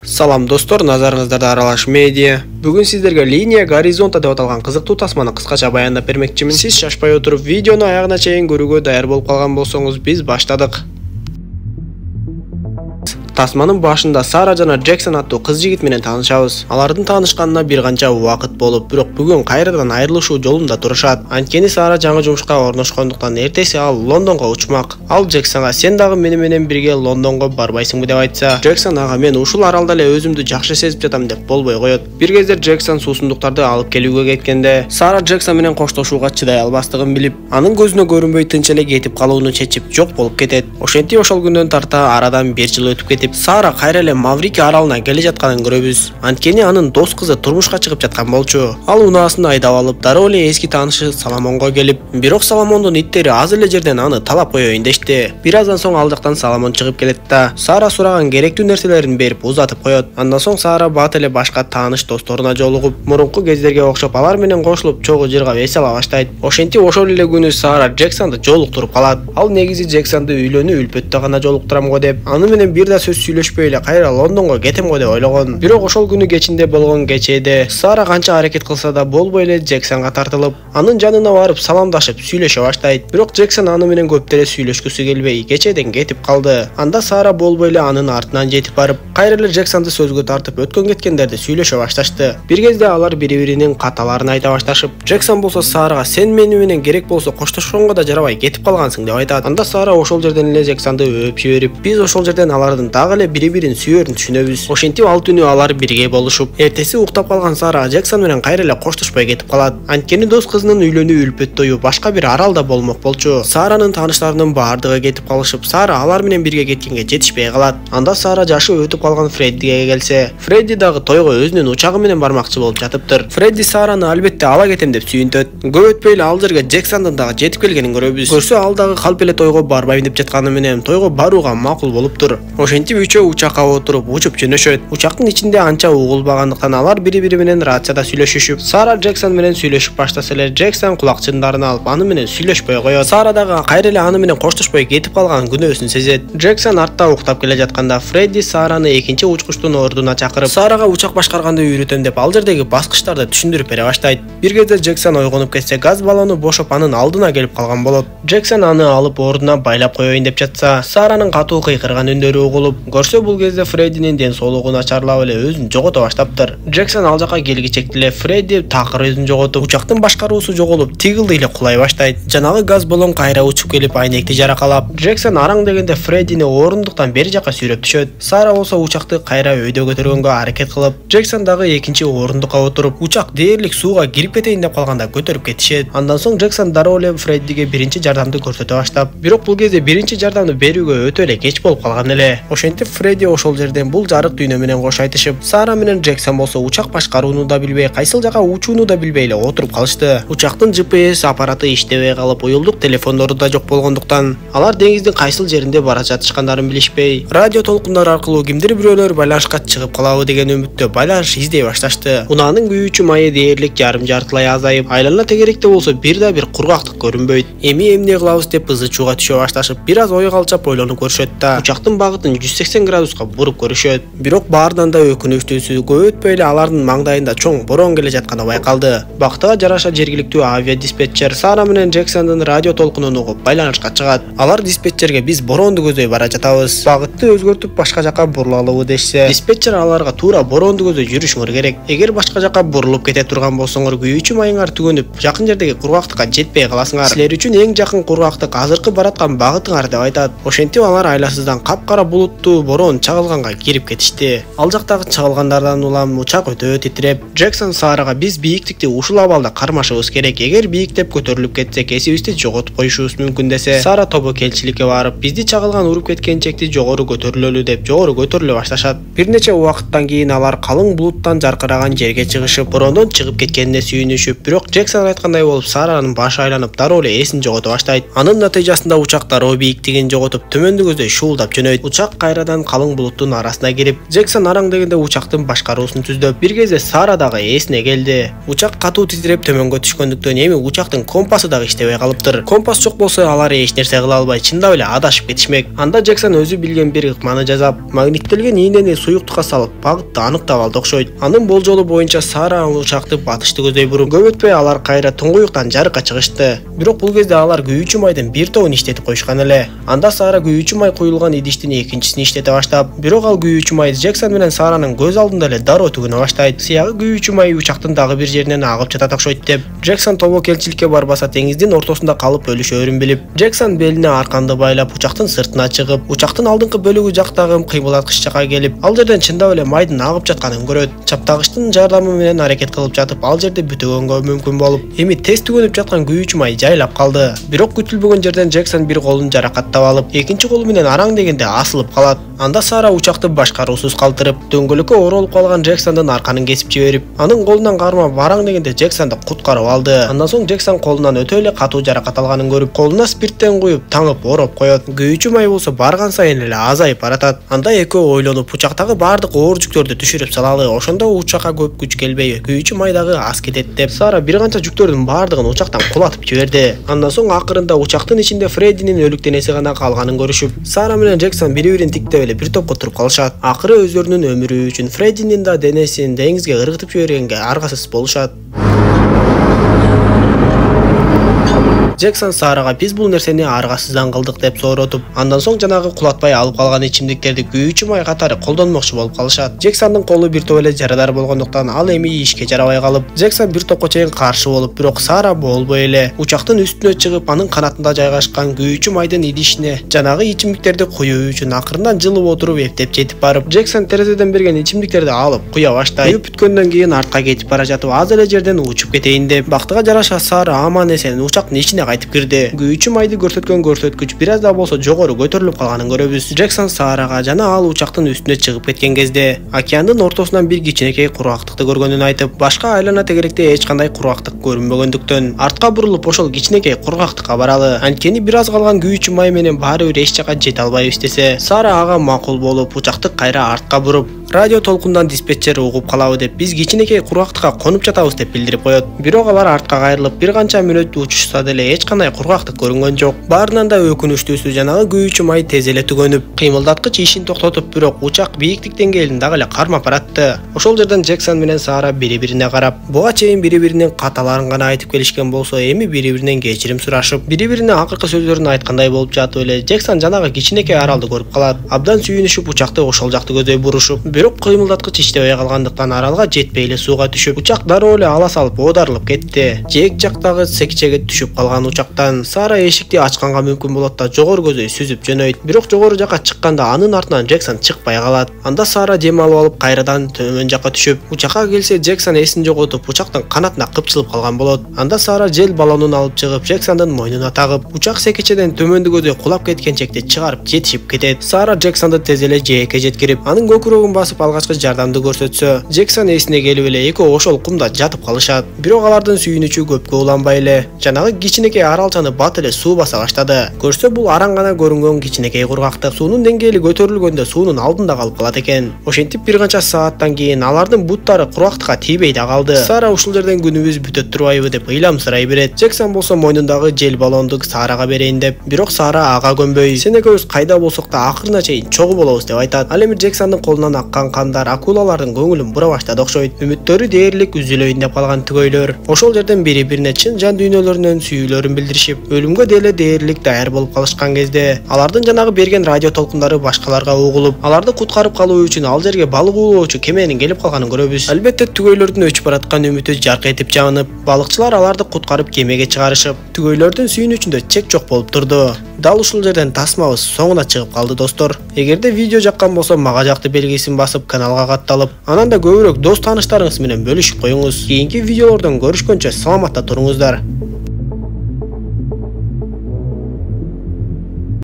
Салам достор, назарыңыздарда Аралаш медиа. Бүгін сіздерге линия горизонта деп аталған қызықты тасманы қысқаша баяндап бермекчімін. Сіз шашпай отырып видеоны аяғына чейин көрүүгө даяр болуп калган болсоңуз, биз баштадык. Тасманын башында Сара жана Джексон аттуу кыз жигит менен таанышабыз. Алардын таанышканына бир канча убакыт болуп, бирок бүгүн кайрадан айрылышуу жолунда турушат. Анткени Сара жаңы жумушка орношкондуктан эртеси ал Лондонго учмак. Ал Джексонго сен дагы мени менен бирге Лондонго барбайсыңбы деп айтса, Джексон ага мен ушул аралда эле өзүмдү жакшы сезип жатам деп болбой коет. Бир кезде Джексон суусундуктарды алып келүүгө кеткенде, Сара Джексон менен коштошууга чыдай албастыгын билип, анын көзүнө көрүнбөй тынч эле кетип калууну чечип жок болуп кетет. Ошентип ошол күндөн тарта арадан 1 жыл өтүп кетип, Сара кайра эле Маврики аралына келе жатканын көрөбүз. Анткени анын дос кызы турмушка чыгып жаткан болчу. Ал унаасын айдап алып, дароо эле эски таанышы Соломонго келип, бирок Соломондун иттери аз эле жерден аны талап коёюн дешти. Бир аздан соң ал жактан Соломон чыгып келет да, Сара сураган керектүү нерселерин берип узатып коет. Андан соң Сара бат эле башка тааныш досторуна жолугуп, мурунку кездерге окшоп алар менен кошулуп чогуу жыргап эс ала баштайт. Ошентип ошол эле күнү Сара Джексонду жолуктуруп калат. Ал негизи Джексонду үйлөнүү үлпөттө гана жолуктурам го деп, аны менен бир да сөз сүйлөшпөй эле кайра Лондонго кетем го деп ойлогон. Бирок ошол күнү кечинде болгон кечээде Сара канча аракет кылса да болбой эле Джексонго тартылып, анын жанына барып саламдашып сүйлөшө баштайт. Бирок Джексон аны менен көп деле сүйлөшкүсү келбей, кечээден кетип калды. Анда Сара болбой эле анын артынан жетип барып, кайра эле Джексонду сөзгө тартып өткөн кеткендерди сүйлөшө башташты. Бир кезде алар бири-биринин каталарын айта башташып, Джексон болсо Сарага сен мени менен керек болсо коштошконго да жарабай кетип калгансың деп айтат. Анда Сара ошол жерден эле Джексонду өөп жиберип, биз ошол жерден алардын дагы эле бири-бирин сүйөрүн түшүнөбүз. Ошентип ал түнү алар бирге болушуп, эртеси уктап калган Сара Джексон менен кайра эле коштошпой кетип калат. Анткени дос кызынын үйлөнүү үлпөттөйү башка бир аралда болмок болчу. Саранын тааныштарынын баардыгы кетип калышып, Сара алар менен бирге кеткенге жетишпей калат. Анда Сара жашы өтүп калган Фреддиге келсе, Фредди дагы тойго өзүнүн учагы менен бармакчы болуп жатыптыр. Фредди Сараны албетте ала кетем деп сүйүнтөт. Көп өтпөй эле ал жерге Джексондун дагы жетип келгенин көрөбүз. Көрсө ал дагы калп эле тойго барбайм деп жатканы менен тойго барууга макул болуптур. Ошентип үчөө учакка отуруп учуп жөнөшөт. Учактын ичинде анча угулбагандыктан алар бири-бири менен рацияда сүйлөшүшүп, Сара Джексон менен сүйлөшүп баштаса эле Джексон кулакчындарын алып аны менен сүйлөшпөй коет. Сара дагы кайра эле аны менен коштошпой кетип калган күнөөсүн сезет. Джексон артта уктап келе жатканда Фредди Сараны экинчи учкучтун ордуна чакырып, Сарага учак башкарганды үйрөтөм деп ал жердеги баскычтарды түшүндүрүп бере баштайт. Бир кезде Джексон ойгонуп кетсе, газ баллону бошоп анын алдына келип калган болот. Джексон аны алып ордуна байлап коеюн деп жатса, Саранын катуу кыйкырган үндөрү угулуп, көрсө бул кезде Фреддинин ден соолугу начарлап эле өзүн жогото баштаптыр. Джексон ал жака келгичекти эле Фредди такыр өзүн жоготуп, учактын башкаруусу жоголуп, тигилди эле кулай баштайт. Жанагы газ баллон кайра учуп келип айнекти жаракалап, Джексон араң дегенде Фреддини орундуктан бери жака сүйрөп түшөт. Сара болсо учакты кайра өйдө көтөргөнгө аракет кылып, Джексон дагы экинчи орундукка отуруп, учак дээрлик сууга кирип кетейин деп калганда көтөрүп кетишет. Андан соң Джексон дароо эле Фреддиге биринчи жардамды көрсөтө баштап, бирок бул кезде биринчи жардамды берүүгө өтө эле кеч болуп калган эле. Ошентип Фредди ошол жерден бул жарык дүйнө менен кош айтышып, Сара менен Джексон болсо учак башкарууну да билбей, кайсыл жака учууну да билбей эле отуруп калышты. Учактын GPS аппараты иштебей калып, уюлдук телефондору да жок болгондуктан, алар деңиздин кайсыл жеринде бара жатышкандарын билишпей, радио толкундар аркылуу кимдир бирөөлөр байланышка чыгып калабы деген үмүттө байланыш издей башташты. Унаанын күйүүчү майы дээрлик жарым-жартылай азайып, айлана тегеректе болсо бир да бир кургактык көрүнбөйт. Эми эмне кылабыз деп ызы чууга түшө башташып, бир аз ой калчап ойлонуп көрүшөт да, учактын багытын 180 градуска буруп көрүшөт. Бирок баарынан да өкүнүчтүүсү, көп өтпөй эле алардын маңдайында чоң борон келе жатканы байкалды. Бактыга жараша жергиликтүү авиадиспетчер Сара менен Джексондун радио толкунун угуп байланышка чыгат. Алар диспетчерге биз боронду көздөй бара жатабыз, багытты өзгөртүп башка жака бурулалыбы дешсе, диспетчер аларга туура боронду көздөй жүрүшүңөр керек. Эгер башка жака бурулуп кете турган болсоңор, күйүүчү майыңар түгөнүп, жакын жердеги кургактыкка жетпей каласыңар. Силер үчүн эң жакын кургактык азыркы бараткан багытыңар деп айтат. Ошентип алар айласыздан капкара булуттуу борон чагылганга кирип кетишти. Ал жактагы чагылгандардан улам учак өтө титиреп, Джексон Сарага биз бийиктикти ушул абалда кармашыбыз керек. Эгер бийиктеп көтөрүлүп кетсек, эсибизди жоготуп коюшубуз мүмкүн десе, Сара тобокелчиликке барып, бизди чагылган уруп кеткен чекти жогору көтөрүлөлү деп жогору көтөрүлө башташат. Бир нече убакыттан кийин алар калың булуттан жаркыраган жерге чыгышып, борондон чыгып кеткенине сүйүнүшүп, бирок Джексон айткандай болуп, Саранын башы айланып, дароо эле эсин жогото баштайт. Анын натыйжасында учак дароо бийиктигин жоготуп, төмөндү көздөй шуулдап жөнөйт. Учак кайра кайрадан калың булуттун арасына кирип, Джексон араң дегенде учактын башкаруусун түздөп, бир кезде Сара дагы эсине келди. Учак катуу титиреп төмөнгө түшкөндүктөн эми учактын компасы дагы иштебей калыптыр. Компас жок болсо алар эч нерсе кыла албай, чындап эле адашып кетишмек. Анда Джексон өзү билген бир ыкманы жасап, магниттелген ийнени суюктукка салып, багытты аныктап алды окшойт. Анын болжолу боюнча Сара учакты батышты көздөй буруп, көп өтпөй алар кайра туңгуюктан жарыкка чыгышты. Бирок бул кезде алар күйүүчү майдын бир тобун иштетип коюшкан эле. Анда Сара күйүүчү май куюлган идиштин экинчисин иштете баштап, бирок ал күйүүчү май Джексон менен Саранын көз алдында эле дароо түгөнө баштайт. Сыягы күйүүчү май учактын дагы бир жеринен агып жатат окшойт деп, Джексон тобокелчиликке барбаса деңиздин ортосунда калып өлүшөөрүн билип, Джексон белине арканды байлап учактын сыртына чыгып, учактын алдыңкы бөлүгү жактагы кыймылдаткыч жакка келип, ал жерден чындап эле майдын агып жатканын көрөт. Чаптагычтын жардамы менен аракет кылып жатып, ал жерде бүтөгөнгө мүмкүн болуп, эми тез түгөнүп жаткан күйүүчү май жайлап калды. Бирок күтүлбөгөн жерден Джексон бир колун жаракаттап алып, экинчи колу менен араң дегенде асылып калат. Анда Сара учакты башкаруусуз калтырып, дөңгөлөккө оролуп калган Джексондун арканын кесип жиберип, анын колунан кармап араң дегенде Джексонду куткарып алды. Андан соң Джексон колунан өтө эле катуу жаракат алганын көрүп, колуна спирттен куюп, таңып ороп коет. Күйүүчү май болсо барган сайын эле азайып баратат. Анда экөө ойлонуп, учактагы бардык оор жүктөрдү түшүрүп салалы, ошондо учакка көп күч келбей, күйүүчү май дагы аз кетет деп, Сара бир канча жүктөрдүн бардыгын учактан кулатып жиберди. Андан соң акырында учактын ичинде Фреддинин өлүк денеси гана калганын көрүшүп, Сара менен Джексон бири-бирин тиктеп эле бир топко туруп калышат. Акыры өздөрүнүн өмүрү үчүн Фреддинин да денесин деңизге ыргытып жибергенге аргасыз болушат. Джексон Сарага биз бул нерсени аргасыздан кылдык деп сооротуп, андан соң жанагы кулатпай алып калган ичимдиктерди күйүүчү май катары колдонмокчу болуп калышат. Джексондун колу бир топ эле жарадар болгондуктан ал эми ишке жарабай калып, Джексон бир топко чейин каршы болуп, бирок Сара болбой эле учактын үстүнө чыгып, анын канатында жайгашкан күйүүчү майдын идишине жанагы ичимдиктерди куюу үчүн акырындан жылып отуруп эптеп жетип барып, Джексон терезеден берген ичимдиктерди алып куя баштайт. Куюп бүткөндөн кийин артка кетип бара жатып, аз эле жерден учуп кетейин деп, бактыга жараша Сара аман эсен учактын ичине кайтып кирди. Күйүүчү майды көрсөткөн көрсөткүч бир аз да болсо жогору көтөрүлүп калганын көрөбүз. Джексон Сарага жана ал учактын үстүнө чыгып кеткен кезде океандын ортосунан бир кичинекей кургактыкты көргөнүн айтып, башка айлана тегеректе эч кандай кургактык көрүнбөгөндүктөн артка бурулуп ошол кичинекей кургактыкка баралы. Анткени бир аз калган күйүүчү май менен баары бир эч жака жете албайбыз десе, Сара ага макул болуп, учакты кайра артка буруп, радио толкундан диспетчер угуп калабы деп, биз кичинекей кургактыкка конуп жатабыз деп билдирип коет. Бирок алар артка кайрылып, бир канча мүнөт учушса деле эч кандай кургактык көрүнгөн жок. Баарынан да өкүнүчтүүсү жанагы күйүүчү май тез эле түгөнүп, кыймылдаткыч ишин токтотуп, бирок учак бийиктик деңгээлин дагы эле кармап баратты. Ошол жерден Джексон менен Сара бири-бирине карап, буга чейин бири-биринин каталарын гана айтып келишкен болсо, эми бири-биринен кечирим сурашып, бири-бирине акыркы сөздөрүн айткандай болуп жатып эле Джексон жанагы кичинекей аралды көрүп калат. Абдан сүйүнүшүп учакты ошол жакты көздөй бурушуп, бирок кыймылдаткыч иштебей калгандыктан аралга жетпей эле сууга түшүп, учак дароо эле ала салып оодарылып кетти. Жээк жактагы секчеге түшүп калган учактан Сара эшикти ачканга мүмкүн болот да жогору көздөй сүзүп жөнөйт. Бирок жогору жакка чыкканда анын артынан Джексон чыкпай калат. Анда Сара дем алып алып кайрадан төмөн жакка түшүп, учакка келсе Джексон эсин жоготуп, учактын канатына кыпчылып калган болот. Анда Сара жел баллонун алып чыгып, Джексондун мойнуна тагып, учак секечеден төмөндү көздөй кулап кеткенчекти чыгарып жетишип кетет. Сара Джексонду тез эле жээкке жеткирип, анын көкүрөгүн басып алгачкы жардамды көрсөтсө, Джексон эсине келип эле экөө ошол кумда жатып калышат. Бирок алардын сүйүнүчү көпкө уланбай эле жанагы кичинекей аралчаны бат эле суу баса баштады. Көрсө бул араң гана көрүнгөн кичинекей кургактык. Суунун деңгээли көтөрүлгөндө суунун алдында калып калат экен. Ошентип бир канча сааттан кийин алардын буттары кургактыкка тийбей да калды. Сара ушул жерден күнүбүз бүтөт турбайбы деп ыйламсырай берет. Джексон болсо мойнундагы жел баллонду Сарага берейин деп, бирок Сара ага көнбөй, сен экөөбүз кайда болсок да акырына чейин чогуу болобуз деп айтат. Ал эми Джексондун колунан аккан кандар акулалардын көңүлүн бура баштады окшойт. Үмүттөрү дээрлик үзүлөйүн деп калган түгөйлөр ошол жерден бири-бирине чын жан дүйнөлөрүнөн сүйүүлөрүн билдиришип, өлүмгө деле дээрлик даяр болуп калышкан кезде алардын жанагы берген радио толкундары башкаларга угулуп, аларды куткарып калуу үчүн ал жерге балык уулоочу кеменин келип калганын көрөбүз. Албетте түгөйлөрдүн өчүп бараткан үмүтү жарк этип жанып, балыкчылар аларды куткарып кемеге чыгарышып, түгөйлөрдүн сүйүнүчүндө чек жок болуп турду. Дал ушул жерден тасмабыз соңуна чыгып калды достор. Эгерде видео жаккан болсо мага жакты белгисин басып каналга катталып, анан да көбүрөөк дос тааныштарыңыз менен бөлүшүп коюңуз. Кийинки видеолордон көрүшкөнчө саламатта туруңуздар.